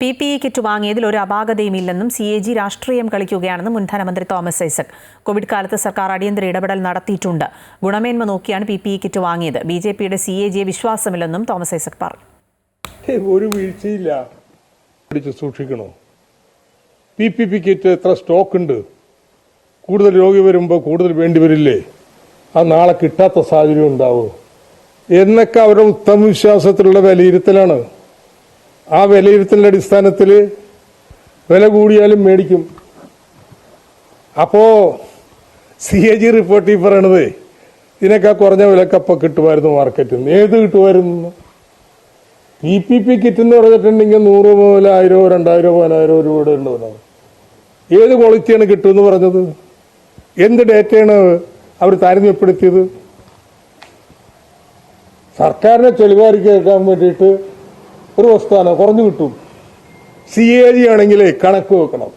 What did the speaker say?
PPE kit വാങ്ങിയതിൽ ഒരു അപാകതയുമില്ലെന്നും CAG രാഷ്ട്രീയം കളിക്കുകയാണെന്നും മുൻ ധനമന്ത്രി തോമസ് ഐസക്. കോവിഡ് കാലത്ത് സർക്കാർ അടിയന്തര ഇടപെടൽ നടത്തിയിട്ടുണ്ട്. ഗുണമേന്മ നോക്കിയാണ് PPE കിറ്റ് വാങ്ങിയത്. BJPയുടെ CAGയെ വിശ്വാസമില്ലെന്നും തോമസ് ഐസക് പറഞ്ഞു. ഒരു വീഴ്ചയില്ല. സൂക്ഷിക്കണോ? PPE കിറ്റ് എത്ര സ്റ്റോക്ക് ഉണ്ട്? കൂടുതൽ രോഗി വരുമ്പോൾ കൂടുതൽ വേണ്ടിവരില്ലേ? അത് നാളെ കിട്ടാത്ത സാഹചര്യം ഉണ്ടാവും എന്നൊക്കെ അവരുടെ ഉത്തമ വിശ്വാസത്തിലുള്ള വിലയിരുത്തലാണ്. ആ വിലയിരുത്തലിന്റെ അടിസ്ഥാനത്തിൽ വില കൂടിയാലും മേടിക്കും. അപ്പോ CAG റിപ്പോർട്ട് ഈ പറയണത് ഇതിനൊക്കെ കുറഞ്ഞ വിലക്കപ്പം കിട്ടുമായിരുന്നു മാർക്കറ്റിൽ നിന്ന്. ഏത് കിട്ടുമായിരുന്നു? PPE കിറ്റ് എന്ന് പറഞ്ഞിട്ടുണ്ടെങ്കിൽ 100 മുതൽ 1000, 2000, 10,000 രൂപയുടെ ഉള്ളതാണ്. ഏത് ക്വാളിറ്റിയാണ് കിട്ടുമെന്ന് പറഞ്ഞത്? എന്ത് ഡേറ്റയാണ് അവർ താരതമ്യപ്പെടുത്തിയത്? സർക്കാരിനെ ചെലവാരിക്കാൻ വേണ്ടിയിട്ട് ഒരു വസ്തുവാണ് കുറഞ്ഞു കിട്ടും. CAG ആണെങ്കിൽ കണക്ക് വെക്കണം.